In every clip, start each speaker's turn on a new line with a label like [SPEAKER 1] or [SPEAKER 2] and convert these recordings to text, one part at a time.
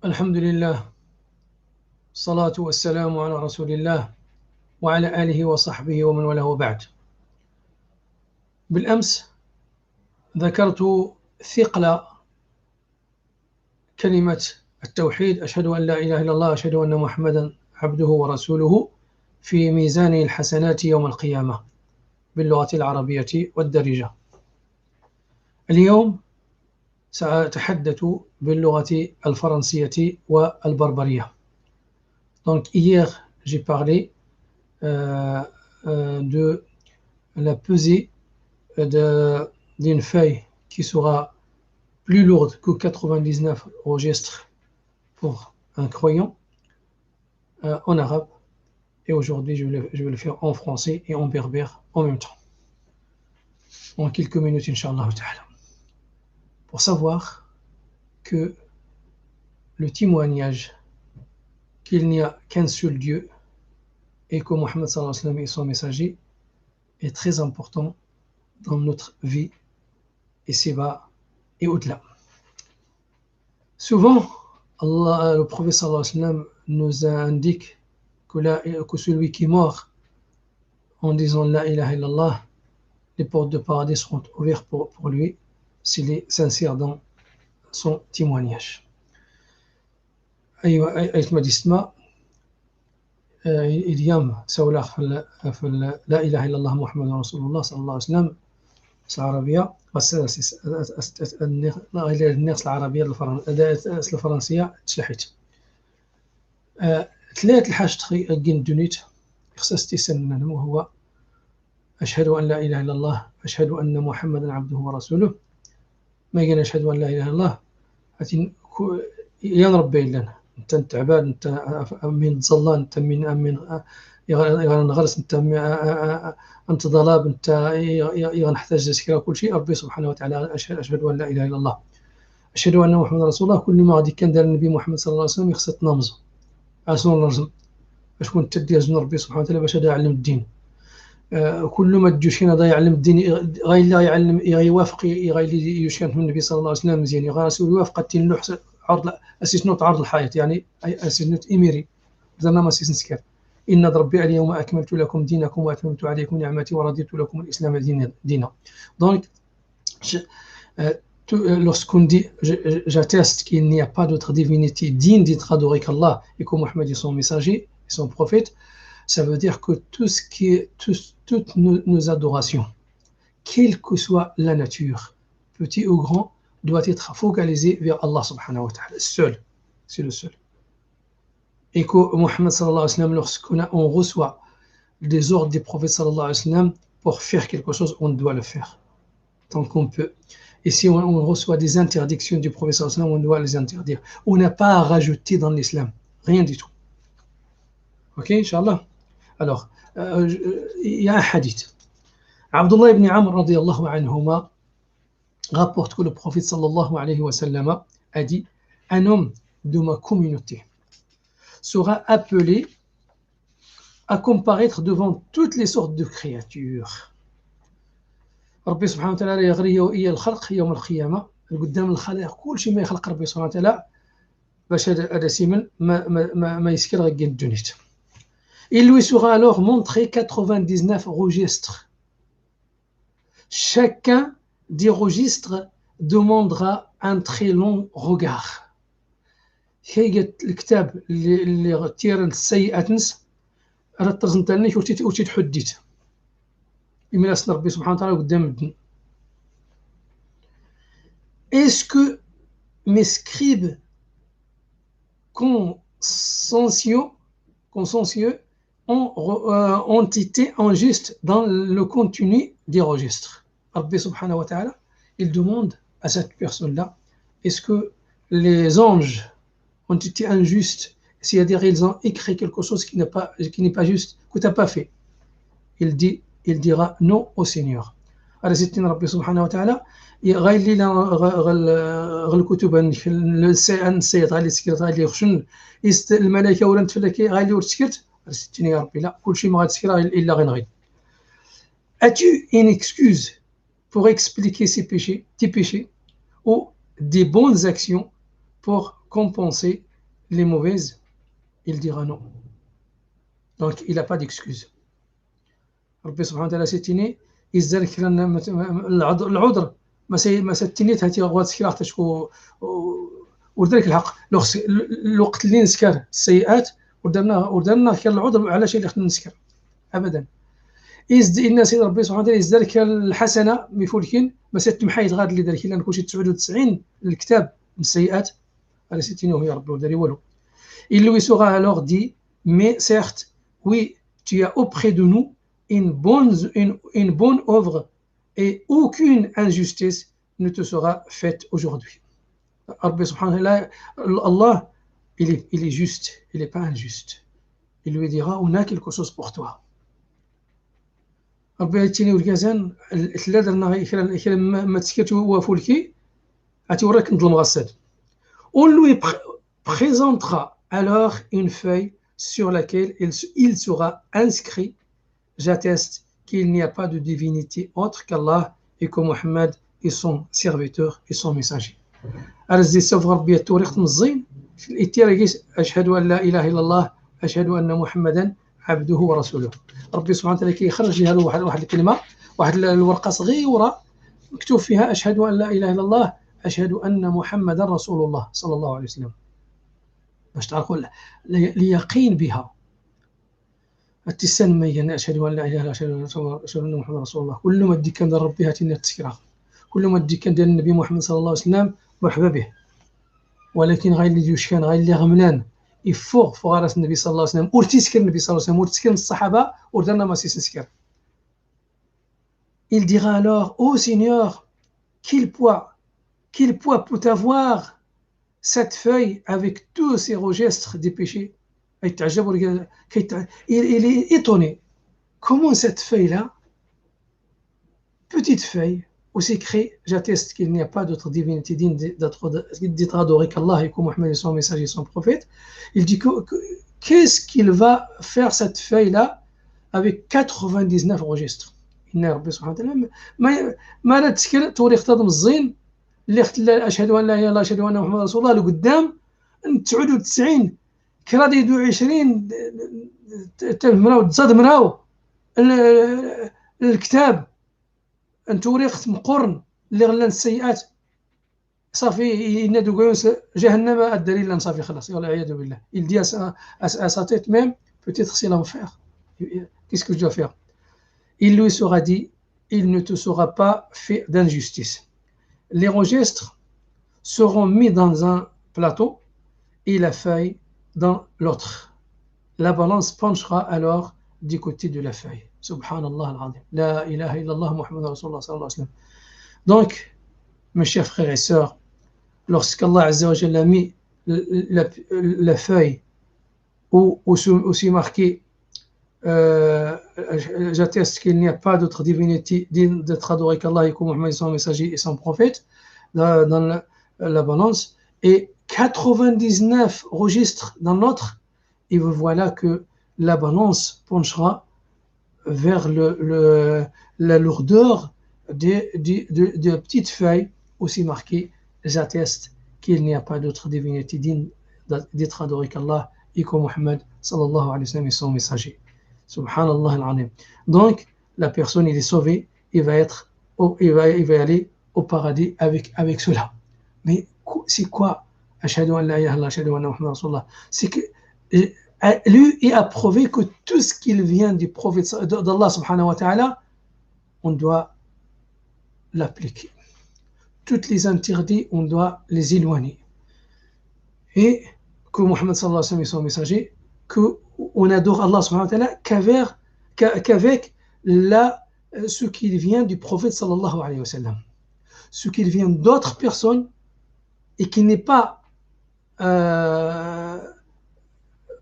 [SPEAKER 1] الحمد لله الصلاة والسلام على رسول الله وعلى آله وصحبه ومن والاه وبعد. بالأمس ذكرت ثقل كلمة التوحيد، أشهد أن لا إله إلا الله أشهد أن محمدا عبده ورسوله، في ميزان الحسنات يوم القيامة باللغة العربية والدارجة. اليوم سأتحدث باللغة الفرنسية والبربرية. Donc hier, j'ai parlé de la pesée d'une feuille qui sera plus lourde que 99 registres pour un croyant en arabe, et aujourd'hui je vais le faire en français et en berbère en même temps, en quelques minutes, Inch'Allah ta'ala, pour savoir que le témoignage qu'il n'y a qu'un seul Dieu et que Mohammed sallallahu alayhi wa sallam est son messager est très important dans notre vie ici-bas et au-delà. Souvent, le prophète sallallahu alayhi wa sallam nous indique que celui qui meurt en disant la ilaha illallah, les portes de paradis seront ouvertes pour lui s'il est sincère dans son témoignage. أيتما ديستما إديام سولا في لا إله إلا الله محمد رسول الله صلى الله عليه وسلم العربية بس الناس العربية الفرنسية تشلحت ثلاث الحاجة كين دونيت خصها تيسن هو أشهد أن لا إله إلا الله أشهد أن محمدا عبده ورسوله. ما قال أشهد أن لا إله إلا الله يا ربي لنا انت تعبان، انت من تصلى، انت من غرس، انت ضلاب، انت نحتاج تذكره كل شيء. ربي سبحانه وتعالى اشهد ان لا اله الا الله اشهد ان محمد رسول الله. كل ما غادي كان دار النبي محمد صلى الله عليه وسلم خصها تنامزو اسنون نرجم باش كنت تدير جن ربي سبحانه وتعالى باش يعلم الدين. كل ما تجوش هنا يعلم الدين غير لا يعلم يوافق غير يشكن النبي صلى الله عليه وسلم مزيان غير رسول يوافق تين عرض أسيسنوت عرض الحياة، يعني أسيسنوت إميري زرنا ما سيسنسكر إن ربي اليوم أكملت لكم دينكم وأتممت عليكم نعمتي ورضيت لكم الإسلام دينا. Donc, lorsqu'on dit j'atteste qu'il n'y a pas d'autre divinité digne d'être adorée qu'Allah et que Mohammed est son messager et son prophète, ça veut dire que toutes nos adorations, quelle que soit la nature, petit ou grand, doit être focalisé vers Allah subhanahu wa ta'ala, seul, c'est le seul. Et que Mohammed sallallahu alayhi wa sallam, lorsqu'on reçoit des ordres des prophètes sallallahu alayhi wa sallam pour faire quelque chose, on doit le faire, tant qu'on peut. Et si on reçoit des interdictions du prophète sallallahu alayhi wa sallam, on doit les interdire. On n'a pas à rajouter dans l'islam, rien du tout. Ok, Inch'Allah. Alors, il y a un hadith. Abdullah ibn Amr radiyallahu anhuma rapporte que le prophète sallallahu alayhi wa sallam a dit: un homme de ma communauté sera appelé à comparaître devant toutes les sortes de créatures. ربي سبحانه وتعالى يغري وإيا الخلق يوم القيامة قدام الخلائق كل شيء ما يخلق ربي سبحانه وتعالى باش هذا سيمن ما يسكر غير الدنيت. Il lui sera alors montré 99 registres. Chacun des registres demandera un très long regard. هي الكتاب اللي تير السيئة تنس راه ترزنت لنا وتتحديت يمين أسن ربي سبحانه وتعالى قدام الدين. Est-ce que mes scribes consciencieux ont été injustes dans le contenu des registres? Rabbi subhanahu wa ta'ala, il demande à cette personne-là, est-ce que les anges ont été injustes, c'est-à-dire ils ont écrit quelque chose qui n'est pas juste, que tu n'as pas fait? Il dira non au Seigneur. Alors c'est Rabbi subhanahu wa ta'ala غير لي غير الكتب السيد غير سكرت غير يخشن الملائكه ولا نتفلك غير سكرت ستين يا ربي لا كل شيء ما غتسكر الا غنغي. As-tu une excuse pour expliquer tes péchés ou des bonnes actions pour compenser les mauvaises, il dira non. Donc il n'a pas d'excuse. ربي سبحانه وتعالى سيتيني يزال كرا العذر ما ستينيت هاتي غوات سكراختك ولذلك الحق الوقت اللي نسكر السيئات ودرنا كان العذر على شيء اللي خلينا نسكر ابدا إن سيد ربي سبحانه وتعالى يزدرك الحسنه مفولكين ما ستمحيت غاد اللي دارك لان كلشي 99 الكتاب من السيئات على ستينه يا ربي وداري والو. Il lui sera alors dit mais certes oui tu as auprès de nous une bonne œuvre et aucune injustice ne te sera faite aujourd'hui. Rabbi subhanahu wa ta'ala, Allah, il est juste, il n'est pas injuste. Il lui dira, on a quelque chose pour toi. Rabbi يتيني وركازان الثلاثة ما تسكت وفولكي أتوراك نظلم غساد. On lui présentera alors une feuille sur laquelle il sera inscrit. J'atteste qu'il n'y a pas de divinité autre qu'Allah et que Mohammed est son serviteur et son messager. أرزي سوف ربي التوريخ مزين في الاتياريس أشهد أن لا إله إلا الله أشهد أن محمدا عبده ورسوله. ربي سبحانه وتعالى كيخرج لي هذا واحد الكلمة واحد الورقة صغيرة مكتوب فيها أشهد أن لا إله إلا الله أشهد أن محمدا رسول الله صلى الله عليه وسلم باش تعرفوا اليقين بها. التسان ميا أشهد أن لا إله إلا الله أشهد أن محمدا رسول الله. كل ما دي كان دار ربي هاتينا التذكرة كل ما دي كان ديال النبي محمد صلى الله عليه وسلم مرحبا به. ولكن غير اللي ديوش كان غير اللي غملان يفوق فوق راس النبي صلى الله عليه وسلم ورتيسكر النبي صلى الله عليه وسلم ورتيسكر الصحابة ودرنا ما سيسكر. Il dira alors ô Seigneur quel poids peut avoir cette feuille avec tous ces registres des péchés. Il est étonné comment cette feuille-là, petite feuille, où c'est écrit j'atteste qu'il n'y a pas d'autre divinité digne d'être adoré qu'Allah et que Mohammed est son messager et son prophète. Il dit qu'est-ce qu'il va faire cette feuille-là avec 99 registres. إن ربي سبحانه وتعالى ما لا تسكر توريخ تضم الزين اللي اختلا أشهد أن لا إله إلا الله أشهد أن محمد رسول الله لقدام 99 كرا يدو 20 مراو تزاد مراو الكتاب أن توريخ مقرن اللي غلان السيئات صافي ينادو قيوس جهنم الدليل لن صافي خلاص والعياذ بالله. Il dit à sa tête même peut-être c'est l'enfer. Qu'est-ce que je dois faire? Il lui sera dit, il ne te sera pas fait d'injustice. Les registres seront mis dans un plateau et la feuille dans l'autre. La balance penchera alors du côté de la feuille. Subhanallah al-Azim. La ilaha illallah Muhammad Rasulullah sallallahu alayhi wa sallam. Donc, mes chers frères et sœurs, lorsqu'Allah Azza wa Jalla a mis la feuille où c'est marqué j'atteste qu'il n'y a pas d'autre divinité digne d'être adoré qu'Allah et que Mohammed est son messager et son prophète dans la balance et 99 registres dans l'autre, et voilà que la balance penchera vers la lourdeur de petites feuilles aussi marquées j'atteste qu'il n'y a pas d'autre divinité digne d'être adoré qu'Allah et que Mohammed sallallahu alayhi wa sallam est son messager. Subhanallah al-Azim. Donc, la personne, il est sauvé, il va aller au paradis avec cela. Mais c'est quoi? Ashhadu an la ilaha illallah, ashhadu anna Muhammadan rasulullah. C'est que lui, il a prouvé que tout ce qui vient du prophète d'Allah subhanahu wa ta'ala, on doit l'appliquer. Toutes les interdits, on doit les éloigner. Et que Muhammad sallallahu alayhi wa sallam est son messager, qu'on adore Allah subhanahu wa ta'ala qu'avec ce qui vient du prophète sallallahu alayhi wa sallam. Ce qui vient d'autres personnes et qui n'est pas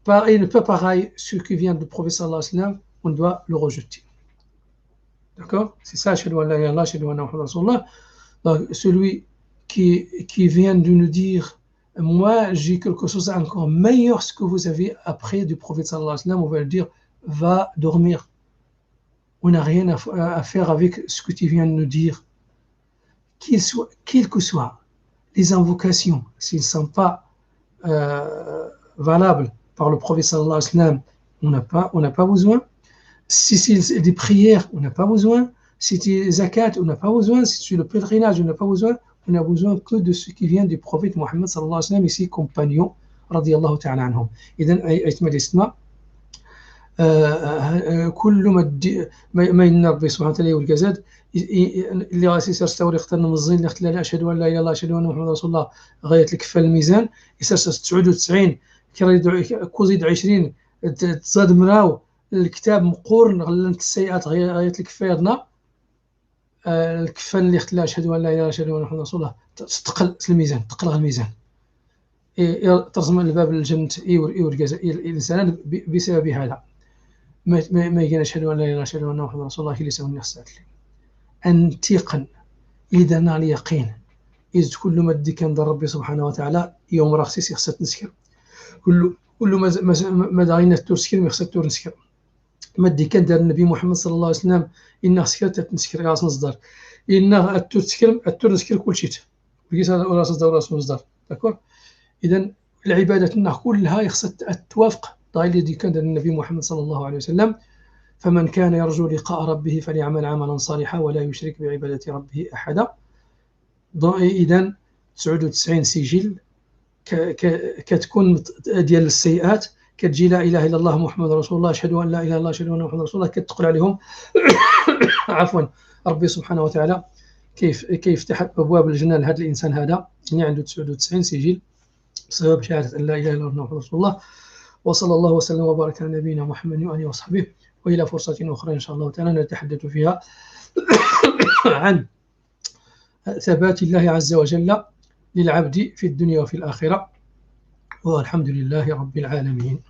[SPEAKER 1] pareil, ce qui vient du prophète sallallahu alayhi wa sallam, on doit le rejeter. D'accord? C'est ça, ashhadu an la ilaha illallah, ashhadu anna Muhammadan rasulullah. Donc, celui qui vient de nous dire moi j'ai quelque chose encore meilleur ce que vous avez après du prophète sallallahu alayhi wa sallam, on va le dire va dormir, on n'a rien à faire avec ce que tu viens de nous dire, quelles que soient les invocations, s'ils ne sont pas valables par le prophète sallallahu alayhi wa sallam, on n'a pas besoin. Si c'est des prières, on n'a pas besoin. Si c'est zakat, on n'a pas besoin. Si c'est le pèlerinage, on n'a pas besoin. On n'a besoin que de ce qui vient du prophète Mohammed sallallahu alayhi wa sallam et ses compagnons radiyallahu ta'ala anhum. إذن أيتم الاسم كل ما ينر ربي سبحانه وتعالى والجزاد اللي غاسي يسير استوري اختار من الزين اللي اختار اشهد ان لا اله الا الله اشهد ان محمد رسول الله غايه الكفه الميزان يسير 99 كوزيد 20 تزاد مراو الكتاب مقورن غلنت السيئات غايه الكفه يضنا الكفه اللي اختار اشهد ان لا اله الا الله اشهد ان محمد رسول الله تقل الميزان تقل الميزان ترسم الباب للجنه ايور الانسان بسبب هذا ما يجينا أشهد أن لا إله إلا الله أشهد أن محمد رسول الله ليس من يستأكل أنتقا إذا نال يقين إذ كل ما دي كان ربي سبحانه وتعالى يوم رخصيص يخصت نسكر كل ما دعينا التورسكر يخصت تور نسكر ما دي كان دار النبي محمد صلى الله عليه وسلم إنه سكرت نسكر راس مصدر إنه التور نسكر كل شيء بقيس هذا راس مصدر داكور إذا العبادة كلها يخصت توافق الذي كان النبي محمد صلى الله عليه وسلم فمن كان يرجو لقاء ربه فليعمل عملا صالحا ولا يشرك بعبادة ربه أحدا. إذن 99 سجل كتكون ديال السيئات كتجي لا إله إلا الله محمد رسول الله أشهد أن لا إله إلا الله أشهد أن محمد رسول الله كتقول عليهم عفوا ربي سبحانه وتعالى كيف يفتح أبواب الجنة لهذا الإنسان هذا اللي عنده 99 سجل بسبب شهادة أن لا إله إلا الله محمد رسول الله. وصلى الله وسلم وبارك على نبينا محمد وآله وصحبه وإلى فرصة أخرى إن شاء الله تعالى نتحدث فيها عن ثبات الله عز وجل للعبد في الدنيا وفي الآخرة والحمد لله رب العالمين.